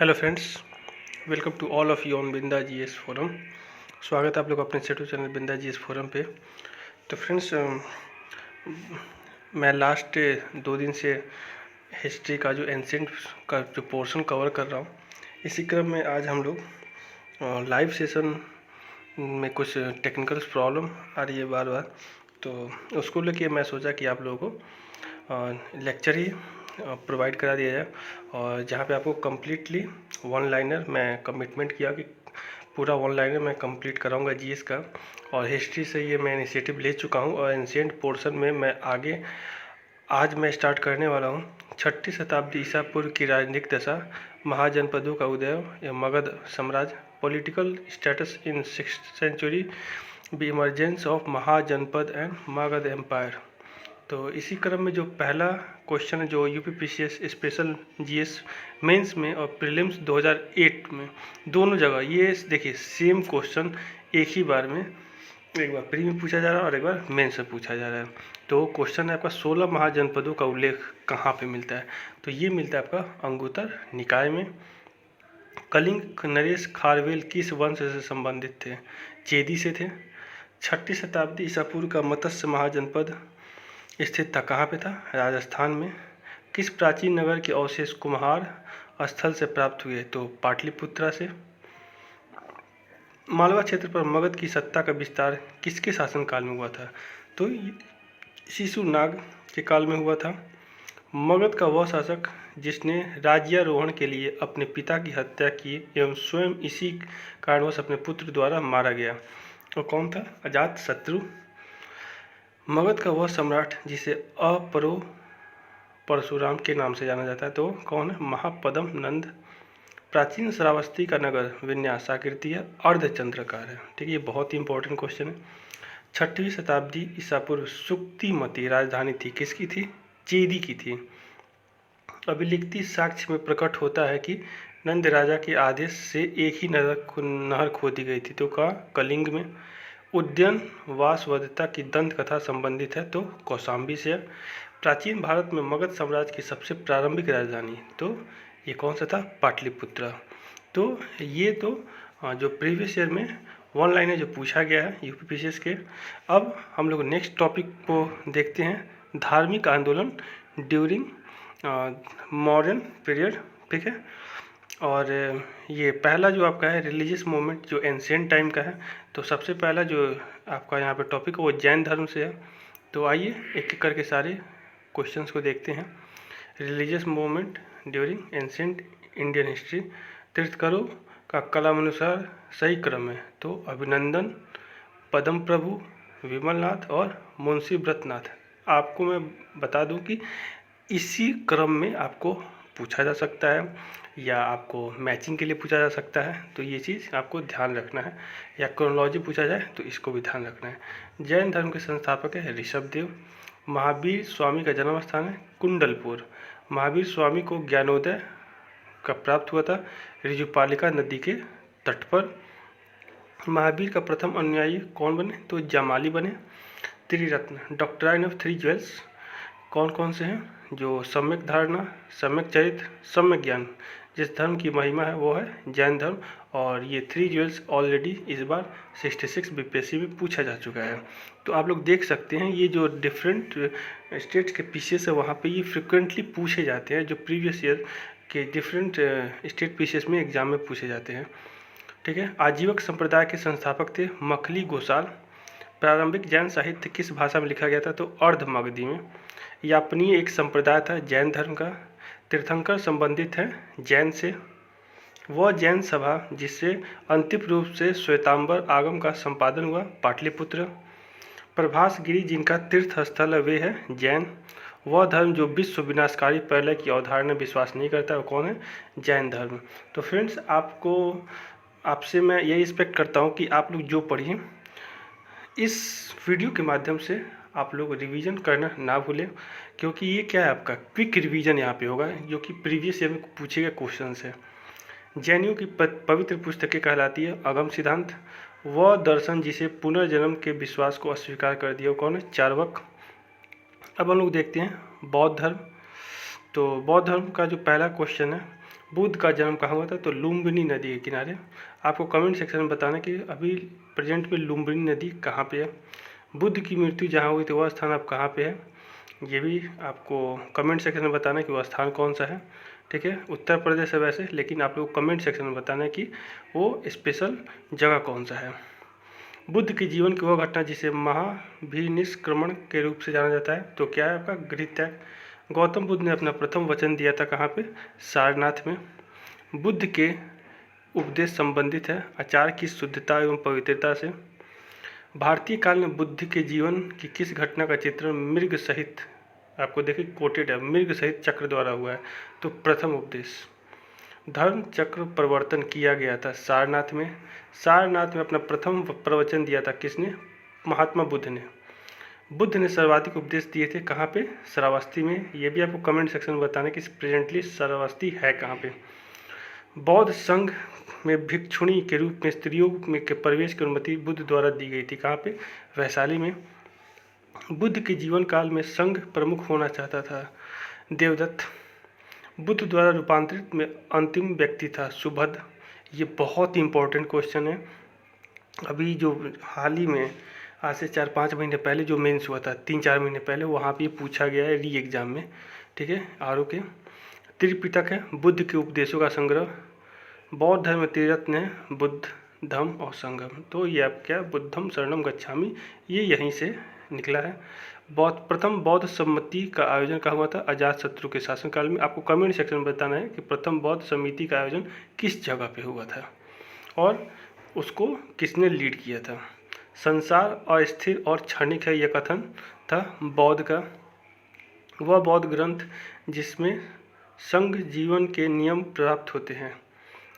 Hello friends, welcome to all of you on Binda GS forum. स्वागत है आप लोग अपने सेटू चैनल बिंदा जीएस फोरम पे। तो फ्रेंड्स, मैं लास्ट 2 दिन से हिस्ट्री का जो एंशिएंट का जो पोर्शन कवर कर रहा हूँ, इसी क्रम में आज हम लोग लाइव सेशन में कुछ टेक्निकल प्रॉब्लम आ रही है बार बार, तो उसको लेके मैं सोचा कि आप लोगों को लेक्चर ही प्रोवाइड करा दिया जाए, और जहाँ पे आपको कम्प्लीटली वन लाइनर मैं कमिटमेंट किया कि पूरा वन लाइनर मैं कंप्लीट कराऊंगा जीएस का। और हिस्ट्री से ये मैं इनिशिएटिव ले चुका हूँ, और एंशिएंट पोर्शन में मैं आगे आज मैं स्टार्ट करने वाला हूँ। 6ठी शताब्दी ईसा पूर्व की राजनीतिक दशा, महाजनपदों का उदय या मगध साम्राज्य, political status in 6th century, the emergence of Mahajanapada and Magadha empire. तो इसी क्रम में जो पहला क्वेश्चन है, जो यूपीपीसीएस स्पेशल जीएस मेंस में और प्रीलिम्स 2008 में दोनों जगह ये देखिए सेम क्वेश्चन एक ही बार में, एक बार प्री में पूछा जा रहा है और एक बार मेंस में पूछा जा रहा है। तो क्वेश्चन है आपका 16 महाजनपदों का उल्लेख कहाँ पे मिलता है? तो ये मिलता है आपका अंगुत्तर निकाय में। कलिंग नरेश खारवेल किस वंश से संबंधित थे? चेदी से थे। 6ठी शताब्दी ईसा पूर्व का मत्स्य महाजनपद स्थित था कहाँ पे था? राजस्थान में। किस प्राचीन नगर के अवशेष कुम्हार स्थल से प्राप्त हुए? तो पाटलिपुत्रा से। मालवा क्षेत्र पर मगध की सत्ता का विस्तार किसके शासनकाल में हुआ था? तो शिशुनाग के काल में हुआ था। मगध का वह शासक जिसने राज्यारोहण के लिए अपने पिता की हत्या की एवं स्वयं इसी कारणवश अपने पुत्र द्वारा मारा गया, वो कौन था? अजात शत्रु। मगध का वह सम्राट जिसे अपरो परशुराम के नाम से जाना जाता है, तो कौन है? महापद्म नंद। प्राचीन श्रावस्ती का नगर विन्यास आकृति है अर्धचंद्राकार है। ठीक है, ये बहुत ही इंपॉर्टेंट क्वेश्चन है। 6वीं शताब्दी ईसा पूर्व सुक्तिमती राजधानी थी किसकी थी? चेदी की थी। अभिलिखित साक्ष्य में प्रकट होता है कि नंद राजा के आदेश से एक ही नहर खोदी गई थी, तो कहाँ? कलिंग में। उद्यन वासवदत्ता की दंत कथा संबंधित है, तो कौशाम्बी से। प्राचीन भारत में मगध साम्राज्य की सबसे प्रारंभिक राजधानी, तो ये कौन सा था? पाटलिपुत्रा। तो ये तो जो प्रीवियस ईयर में वन लाइनर जो पूछा गया है यूपीपीसीएस के। अब हम लोग नेक्स्ट टॉपिक को देखते हैं, धार्मिक आंदोलन ड्यूरिंग मॉडर्न पीरियड। ठीक है, और ये पहला जो आपका है रिलीजियस मूवमेंट जो एंशिएंट टाइम का है, तो सबसे पहला जो आपका यहाँ पे टॉपिक है वो जैन धर्म से है। तो आइए एक एक करके सारे क्वेश्चंस को देखते हैं। Religious movement during ancient Indian history, तीर्थंकरों का कलानुसार सही क्रम है, तो अभिनंदन, पद्म प्रभु, विमलनाथ और मुंशी व्रतनाथ। आपको मैं बता दूं कि इसी क्रम में आपको पूछा जा सकता है या आपको मैचिंग के लिए पूछा जा सकता है, तो ये चीज़ आपको ध्यान रखना है। या क्रोनोलॉजी पूछा जाए तो इसको भी ध्यान रखना है। जैन धर्म के संस्थापक है ऋषभदेव। महावीर स्वामी का जन्म स्थान है कुंडलपुर। महावीर स्वामी को ज्ञानोदय कब प्राप्त हुआ था? ऋजुपालिका नदी के तट पर। महावीर का प्रथम अनुयायी कौन बने? तो जमाली बने। त्रिरत्न डॉक्ट्राइन ऑफ थ्री ज्वेल्स कौन कौन से हैं? जो सम्यक धारणा, सम्यक चरित्र, सम्यक ज्ञान। जिस धर्म की महिमा है वो है जैन धर्म, और ये थ्री ज्वेल्स ऑलरेडी इस बार 66 बीपीएससी में पूछा जा चुका है। तो आप लोग देख सकते हैं ये जो डिफरेंट स्टेट्स के पीसेस है वहाँ पे ये फ्रिक्वेंटली पूछे जाते हैं, जो प्रीवियस ईयर के डिफरेंट स्टेट पीसेस में एग्जाम में पूछे जाते हैं। ठीक है, आजीवक संप्रदाय के संस्थापक थे मखली गोसाल। प्रारंभिक जैन साहित्य किस भाषा में लिखा गया था? तो अर्धमगधी में। यापनीय एक संप्रदाय था जैन धर्म का। तीर्थंकर संबंधित है जैन से। वह जैन सभा जिससे अंतिम रूप से श्वेतांबर आगम का संपादन हुआ, पाटलिपुत्र। प्रभासगिरी जिनका तीर्थ स्थल है वे है जैन। वह धर्म जो विश्व विनाशकारी प्रलय की अवधारणा विश्वास नहीं करता है वो कौन है? जैन धर्म। तो फ्रेंड्स, आपसे मैं यही एक्सपेक्ट करता हूँ कि आप लोग जो पढ़िए इस वीडियो के माध्यम से आप लोग रिवीजन करना ना भूलें, क्योंकि ये क्या है आपका क्विक रिवीजन यहाँ पे होगा, जो कि प्रीवियस ईयर में पूछे गए क्वेश्चन है। जैनियों की पवित्र पुस्तकें कहलाती है अगम सिद्धांत। वह दर्शन जिसे पुनर्जन्म के विश्वास को अस्वीकार कर दिया कौन है? चार्वाक। अब हम लोग देखते हैं बौद्ध धर्म। तो बौद्ध धर्म का जो पहला क्वेश्चन है बुद्ध का जन्म कहाँ हुआ था? तो लुम्बिनी नदी के किनारे। आपको कमेंट सेक्शन में बताना कि अभी प्रेजेंट में लुम्बिनी नदी कहाँ पे है। बुद्ध की मृत्यु जहाँ हुई थी वह स्थान अब कहाँ पे है, ये भी आपको कमेंट सेक्शन में बताना कि वह स्थान कौन सा है। ठीक है, उत्तर प्रदेश है वैसे, लेकिन आप लोग कमेंट सेक्शन में बताना है कि वो स्पेशल जगह कौन सा है। बुद्ध के जीवन की वह घटना जिसे महाभिनिष्क्रमण के रूप से जाना जाता है, तो क्या है आपका? गृह त्याग। गौतम बुद्ध ने अपना प्रथम वचन दिया था कहाँ पे? सारनाथ में। बुद्ध के उपदेश संबंधित है आचार की शुद्धता एवं पवित्रता से। भारतीय काल में बुद्ध के जीवन की किस घटना का चित्रण मृग सहित, आपको देखिए कोटेड है, मृग सहित चक्र द्वारा हुआ है? तो प्रथम उपदेश। धर्म चक्र प्रवर्तन किया गया था सारनाथ में। सारनाथ में अपना प्रथम प्रवचन दिया था किसने? महात्मा बुद्ध ने। बुद्ध ने सर्वाधिक उपदेश दिए थे कहाँ पे? श्रावस्ती में। ये भी आपको कमेंट सेक्शन में बताना कि प्रेजेंटली श्रावस्ती है कहाँ पे। बौद्ध संघ में भिक्षुणी के रूप में स्त्रियों में के प्रवेश की अनुमति बुद्ध द्वारा दी गई थी कहाँ पे? वैशाली में। बुद्ध के जीवन काल में संघ प्रमुख होना चाहता था देवदत्त। बुद्ध द्वारा रूपांतरित में अंतिम व्यक्ति था सुभद्र। ये बहुत ही इंपॉर्टेंट क्वेश्चन है। अभी जो हाल ही में आज से 4-5 महीने पहले जो मेंस हुआ था, 3-4 महीने पहले, वहाँ पे पूछा गया है री एग्जाम में। ठीक है, आरओ के त्रिपिटक है बुद्ध के उपदेशों का संग्रह। बौद्ध धर्म में त्रिरत्न है बुद्ध, धम्म और संगम। तो ये आप क्या? बुद्धम शरणम गच्छामि, ये यहीं से निकला है। प्रथम बौद्ध सम्मति का आयोजन कहाँ हुआ था? अजातशत्रु के शासनकाल में। आपको कमेंट सेक्शन में बताना है कि प्रथम बौद्ध समिति का आयोजन किस जगह पे हुआ था और उसको किसने लीड किया था। संसार अस्थिर और क्षणिक है, यह कथन था बौद्ध का। वह बौद्ध ग्रंथ जिसमें संघ जीवन के नियम प्राप्त होते हैं।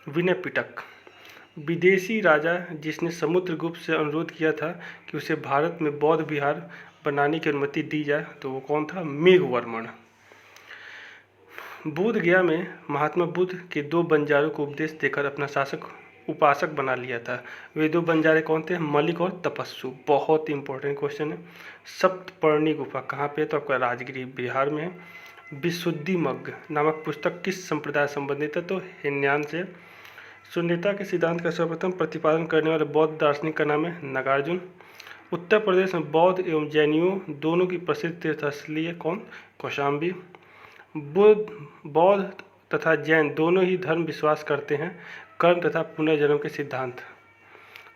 विनय पिटक। विदेशी राजा जिसने समुद्रगुप्त से अनुरोध किया था कि उसे भारत में बौद्ध विहार बनाने की अनुमति दी जाए, तो वो कौन था? मेघवर्मन। बोध गया में महात्मा बुद्ध के 2 बंजारों को उपदेश देकर अपना उपासक बना लिया था। वे 2 बंजारे कौन थे? मलिक और तपस्सु। बहुत इंपॉर्टेंट क्वेश्चन है। सप्तपर्णी गुफा कहाँ पे है? तो आपका राजगिरी बिहार में है। विशुद्धिमग्ग नामक पुस्तक किस संप्रदाय से संबंधित है? तो हिनयान से। शून्यता के सिद्धांत का सर्वप्रथम प्रतिपादन करने वाले बौद्ध दार्शनिक का नाम है नागार्जुन। उत्तर प्रदेश में बौद्ध एवं जैनियों दोनों की प्रसिद्ध तीर्थस्थली है कौन? कौशाम्बी। बौद्ध तथा जैन दोनों ही धर्म विश्वास करते हैं कर्म तथा पुनर्जन्म के सिद्धांत।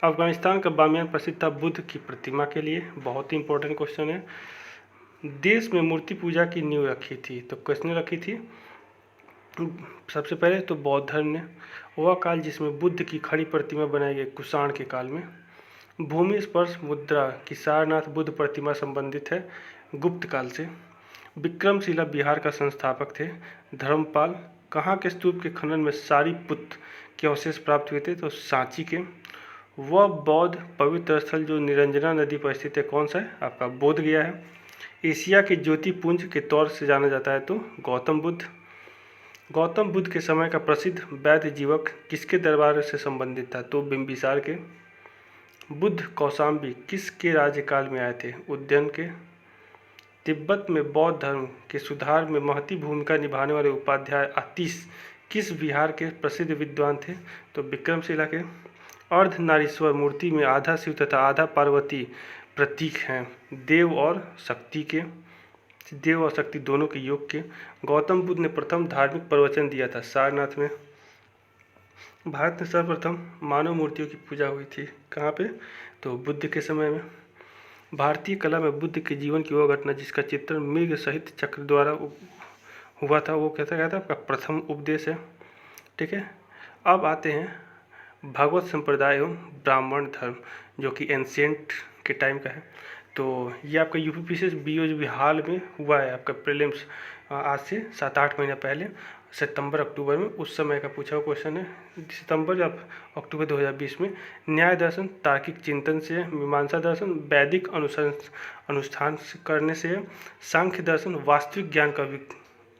अफगानिस्तान का बामियान प्रसिद्ध था बुद्ध की प्रतिमा के लिए। बहुत ही इंपॉर्टेंट क्वेश्चन है। देश में मूर्ति पूजा की नींव रखी थी, तो किसने रखी थी? सबसे पहले तो बौद्ध धर्म ने। वह काल जिसमें बुद्ध की खड़ी प्रतिमा बनाई गई कुषाण के काल में। भूमि स्पर्श मुद्रा की सारनाथ बुद्ध प्रतिमा संबंधित है गुप्त काल से। विक्रमशिला बिहार का संस्थापक थे धर्मपाल। कहाँ के स्तूप के खनन में सारीपुत्र के अवशेष प्राप्त हुए थे? तो सांची के। वह बौद्ध पवित्र स्थल जो निरंजना नदी पर स्थित है कौन सा है? आपका बोध गया है। एशिया के ज्योतिपुंज के तौर से जाना जाता है तो गौतम बुद्ध। गौतम बुद्ध के समय का प्रसिद्ध वैद्य जीवक किसके दरबार से संबंधित था? तो बिंबिसार के। बुद्ध कौशाम्बी किसके राज्यकाल में आए थे? उज्जैन के। तिब्बत में बौद्ध धर्म के सुधार में महती भूमिका निभाने वाले उपाध्याय आतिश किस बिहार के प्रसिद्ध विद्वान थे? तो विक्रमशिला के। अर्धनारीश्वर मूर्ति में आधा शिव तथा आधा पार्वती प्रतीक हैं देव और शक्ति के, देव और शक्ति दोनों के योग के। गौतम बुद्ध ने प्रथम धार्मिक प्रवचन दिया था सारनाथ में। भारत में सर्वप्रथम मानव मूर्तियों की पूजा हुई थी कहाँ पे? तो बुद्ध के समय में। भारतीय कला में बुद्ध के जीवन की वह घटना जिसका चित्रण मृग सहित चक्र द्वारा हुआ था वो कैसा गया था? आपका प्रथम उपदेश है। ठीक है, अब आते हैं भगवत संप्रदाय एवं ब्राह्मण धर्म जो कि एंशिएंट के टाइम का है। तो ये आपका यूपीपीसीएस बीओ जो भी हाल में हुआ है आपका प्रीलिम्स आज से 7-8 महीना पहले सितंबर अक्टूबर में, उस समय का पूछा हुआ क्वेश्चन है। सितंबर या अक्टूबर 2020 में। न्याय दर्शन तार्किक चिंतन से, मीमांसा दर्शन वैदिक अनुष्ठान करने से, सांख्य दर्शन वास्तविक ज्ञान का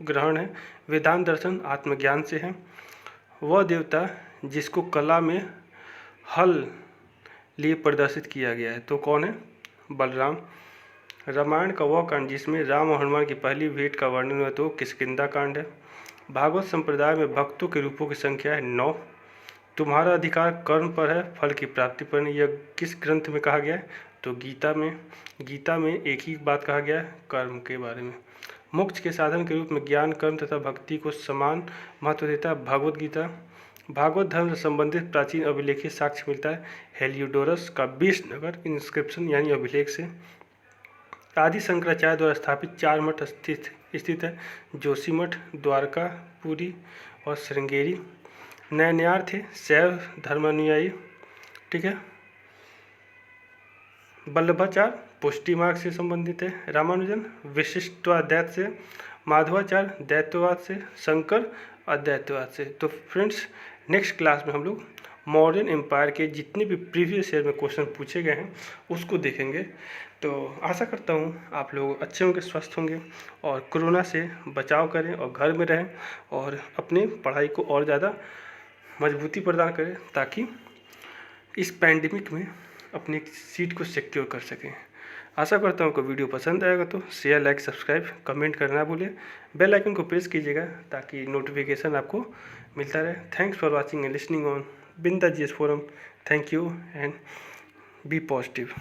ग्रहण है, वेदांत दर्शन आत्मज्ञान से है। वह देवता जिसको कला में हल लिए प्रदर्शित किया गया है तो कौन है? बलराम। रामायण का वह कांड जिसमें राम और हनुमान की पहली भेंट का वर्णन हुआ तो किष्किंधा कांड है। भागवत संप्रदाय में भक्तों के रूपों की संख्या है 9। तुम्हारा अधिकार कर्म पर है, फल की प्राप्ति पर नहीं। यह किस ग्रंथ में कहा गया है? तो गीता में एक ही बात कहा गया है, कर्म के बारे में। मोक्ष के साधन के रूप में ज्ञान, कर्म तथा भक्ति को समान महत्व देता है भगवत गीता। भागवत धर्म से संबंधित प्राचीन अभिलेखीय साक्ष्य मिलता है हेलियोडोरस का 20 नगर इंस्क्रिप्शन यानी अभिलेख से। आदि शंकराचार्य द्वारा स्थापित 4 मठ स्थित है, जोशीमठ, द्वारका, पुरी और श्रृंगेरी। नयनार थे शैव धर्मानुयायी, ठीक है। वल्लभाचार्य पुष्टि मार्ग से संबंधित है, रामानुजन विशिष्टाद्वैत से, माधवाचार्य दैत्यवाद से, शंकर अद्वैतवाद से। तो फ्रेंड्स, नेक्स्ट क्लास में हम लोग मौर्यन एम्पायर के जितने भी प्रीवियस ईयर में क्वेश्चन पूछे गए हैं उसको देखेंगे। तो आशा करता हूँ आप लोग अच्छे होंगे, स्वस्थ होंगे और कोरोना से बचाव करें और घर में रहें और अपने पढ़ाई को और ज़्यादा मजबूती प्रदान करें ताकि इस पैंडेमिक में अपनी सीट को सिक्योर कर सकें। आशा करता हूँ कि वीडियो पसंद आएगा तो शेयर, लाइक, सब्सक्राइब, कमेंट करना भूलें। बेल आइकन को प्रेस कीजिएगा ताकि नोटिफिकेशन आपको मिलता रहे। Thanks for watching and listening on Binda GS forum. Thank you and be positive.